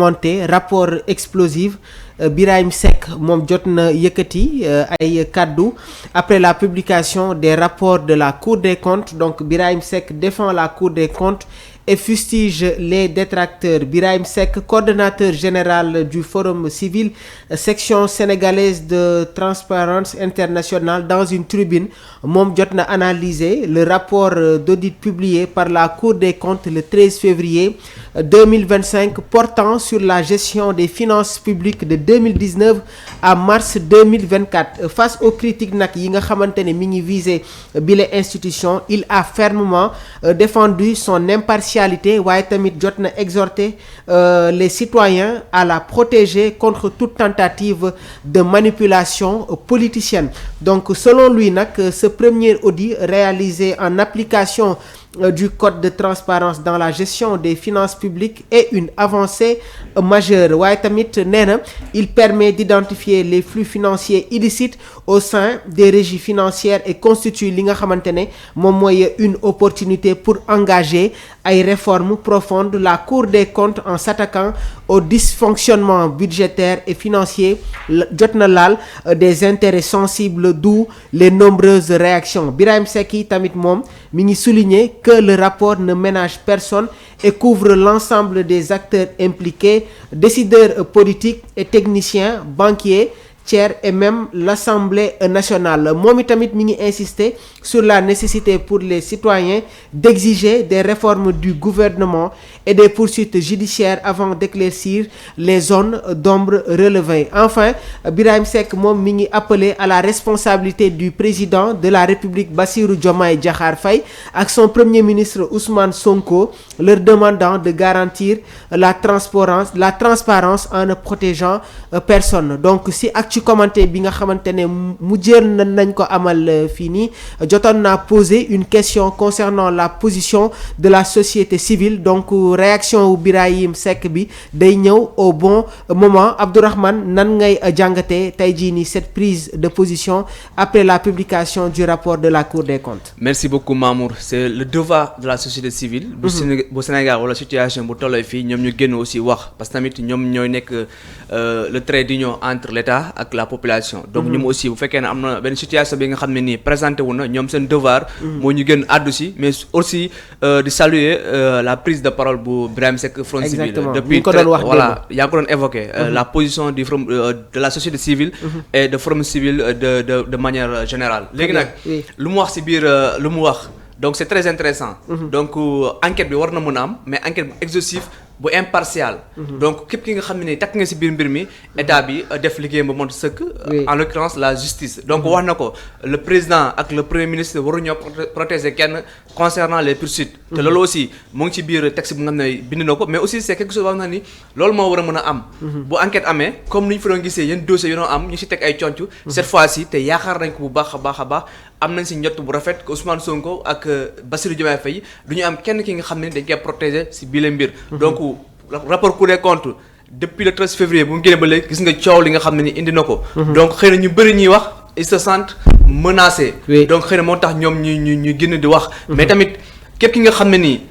monté rapport explosif Birahim Seck moom jot na yëkkati ay kàddu après la publication des rapports de la Cour des comptes. Donc Birahim Seck défend la Cour des comptes et fustige les détracteurs. Birahim Seck, coordonnateur général du Forum civil section sénégalaise de Transparence internationale, dans une tribune moom jot na analyser le rapport d'audit publié par la Cour des comptes le 13 février 2025 portant sur la gestion des finances publiques de 2019 à mars 2024. Face aux critiques nag yi nga xamante ne mi ngi viser bile institution, il a fermement défendu son impartialité, waaye tamit jot na exhorter les citoyens à la protéger contre toute tentative de manipulation politicienne. Donc selon lui nag, ce premier audit réalisé en application du code de transparence dans la gestion des finances publiques est une avancée majeure. waaye tamit nee na il permet d'identifier les flux financiers illicites au sein des régies financières et constitue li nga xamante ne moom mooy une opportunité pour engager ay réformes profondes. La Cour des comptes, en s'attaquant au dysfonctionnement budgétaire et financier, jot na laal des intérêts sensibles, d'où les nombreuses réactions. Birahim Seck yi tamit moom mi ngi souligner que le rapport ne ménage personne et couvre l'ensemble des acteurs impliqués, décideurs politiques et techniciens, banquiers, tiers et même l'Assemblée nationale. moom itamit mi ngi insister sur la nécessité pour les citoyens d'exiger des réformes du gouvernement et des poursuites judiciaires avant d'éclaircir les zones d'ombre relevées. Enfin, Birahim Seck moom mi ngi appelé à la responsabilité du président de la République Bassirou Diomaye Diakhar Faye ak son premier ministre Ousmane Sonko, leur demandant de garantir la transparence en ne protégeant personne. Donc si ci commenté bi nga xamante ne mujjeel nañ ko amal fii nii, jotoon naa poser une question concernant la position de la société civile. Donc réaction wu Birahim Seck bi day ñëw au bon moment. Abdourahmane, nan ngay jàngatee tey jii nii cette prise de position après la publication du rapport de la Cour des comptes? Merci beaucoup Mamour. C'est le devoir de la société civile bu Sénégal wala situation bu tolloy fii ñoom ñu génn aussi wax, parce que tamit ñoom ñooy nekk le trait d'union entre l'État ak la population. Donc ñoom aussi bu fekkee ne am na benn situation bi nga xam ne nii présenté wu na, ñoom seen devoir moo ñu gën àddu si, mais aussi di saluer la prise de parole bu Birahim Seck Front Civil. Depuis voilà, yaa ko doon évoqué la position du Front de la société civile et de Front Civil de manière générale. Léegi nag lu mu wax si biir lu mu wax, donc c'est très intéressant. Donc enquête bi war na mën a am, mais enquête bu exhaustive bu impartial. Donc képp ki nga xam ne ni takk nga ci biir mbir mi, état bi def liggéeyam ba mot sëkk, en l'occurrence la justice. Donc wax na ko le président ak le premier ministre waruñoo protéger kenn concernant les poursuites. te loolu aussi mu ngi ci biir texte bu nga xam ne bind na ko, mais aussi c'est quelque chose wax na ni loolu moo war a mën a am. bu enquête amee comme ni ñu fa doon gisee yenn dossiers yu doon am ñu ci teg ay conc, cette fois-ci te yaakaar nañ ko bu baax a baax a baax, am nañ ci njott bu rafet que Ousmane Sonko ak Bassirou Diomaye Faye du ñu am kenn ki nga xam ne dañ koy protéger ci bile mbir. Donc rapport Cour des comptes depuis le 13 février bu mu génnee ba léegi gis nga coow li nga xam ne ni indi na ko. Donc xëy na ñu bëri ñuy wax ils se sentent menacés. Donc xëy na moo tax ñoom ñu génn di wax. Mais tamit képp ki nga xam ne nii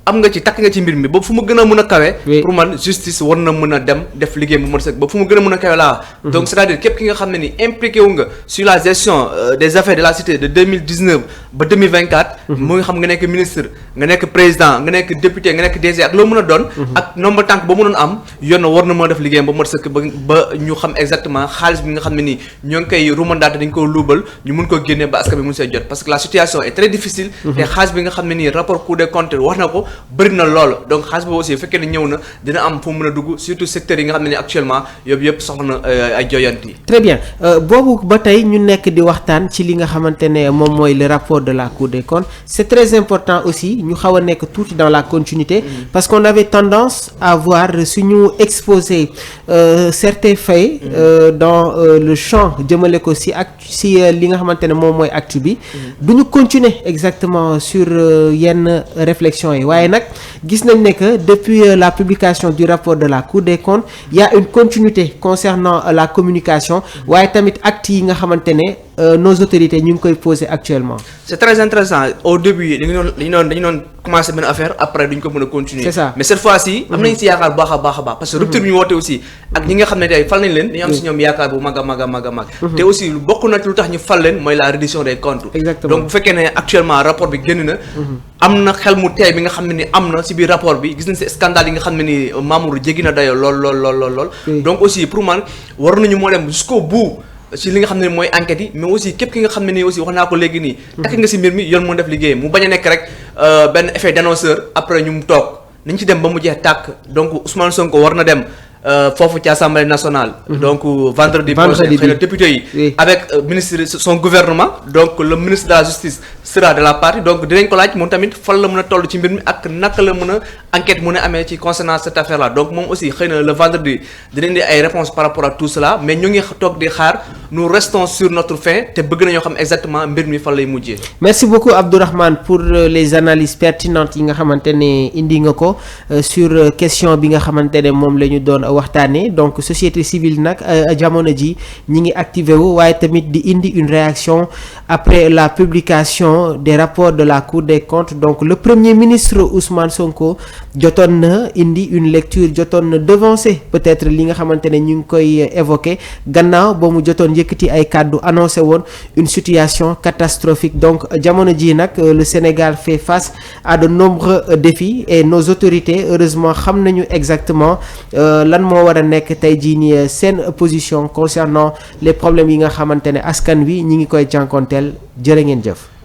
am nga ci takk nga ci mbir mi ba fu mu gën a mën a kawe. pour man justice war na mën a dem def liggéey bu mën a sëkk ba fu mu gën a mën a kawe laa. donc c'est-à-dire képp ki nga xam ne ni impliqué wu nga sur la gestion des affaires de la cité de 2019 ba 2024. mu nga xam nga nekk ministre nga nekk président nga nekk député nga nekk DG ak loo mën a doon. ak nombre tànk ba mënoon am yoon na war na mën a def liggéey ba mën a sëkk ba ñu xam exactement xaalis bi nga xam ne nii ñoo ngi koy rumandaate dañ ko luubal ñu mun ko génne ba askan bi mun see jot, parce que la situation est très difficile. te xaalis bi nga xam ne nii rapport Cour des comptes wax na ko bëri na lool. Donc xaalis boobu aussi bu fekkee ne ñëw na dina am fu mu mën a dugg, surtout secteurs yi nga xam ne ni actuellement yëpp soxla na ay joyanti. Très bien, boobu ba tey ñu nekk di waxtaan ci li nga xamante ne moom mooy le rapport de la Cour des comptes. C'est très important aussi ñu xaw a nekk tuuti dans la continuité, parce qu'on avait tendance à voir suñu exposer certains faits dans le champ jëmale ko si li nga xamante ne moom mooy actu bi, duñu continuer exactement sur yenn réflexion yi. waaye nag gis nañ ne que depuis la publication du rapport de la Cour des comptes, il y a une continuité concernant la communication, waaye tamit actes yi nga xamante ne nos autorités ñu ngi koy poser actuellement. C'est très intéressant au début dañu doon commencer benn affaire après duñ ko mën a continuer. C'est ça. Mais cette fois-ci am nañ ci yaakaar bu baax a baax parce que rupture bi ñu woote aussi ak ñi nga xam ne tey fal nañ leen dañu am ci ñoom yaakaar bu mag a mag. te aussi bokk na lu tax ñu fal leen mooy la reddition des comptes. Exactement. Donc bu fekkee ne actuellement rapport bi génn na. am na xel mu tey bi nga xam ne ni am na ci biir rapport bi gis nañ ci scandale yi nga xam ne ni Mamour jéggi na dayoo lool. Donc aussi pour man war nañu moo dem jusqu'au bout ci li nga xam ne mooy enquête yi mais aussi képp ki nga xam ne nii aussi wax naa ko léegi nii. takk nga ci mbir mi yoon moo def liggéeyam mu bañ a nekk rek benn effet d'annonceur après ñu mu toog nañ ci dem ba mu jeex tàkk donc Ousmane Sonko war na dem foofu ci Assemblée nationale. Donc vendredi prochain xëy na député yi. Oui. Avec ministre son gouvernement donc le ministre de la justice sera de la partie donc dinañ ko laaj moom tamit fan la mën a toll ci mbir mi ak naka la mën a enquête mën a amee ci concernant cette affaire là donc moom aussi xëy na le vendredi dinañ di ay réponses par rapport à tout cela mais ñu ngi toog di xaar nous restons sur notre faim te bëgg nañoo xam exactement mbir mi fan lay mujjee. Merci beaucoup Abdourahmane pour les analyses pertinentes yi nga xamante ne indi nga ko sur question bi nga xamante ne moom la ñu doon waxtaanee donc société civile nag jamono ji ñi ngi activé wu waaye tamit di indi une réaction après la publication des rapports de la Cour des comptes donc le premier ministre Ousmane Sonko jotoon na indi une lecture jotoon na devancer peut-être li nga xamante ne ñu ngi koy évoquer gannaaw ba mu jotoon yëkkati ay kàddu annoncé woon une situation catastrophique donc jamono ji nag le Sénégal fait face à de nombreux défis et nos autorités heureusement xam nañu exactement lan moo war a nekk tey jii nii seen position concernant les problèmes yi nga xamante ne askan wi ñi ngi koy jànkonteel jërë ngeen jëf.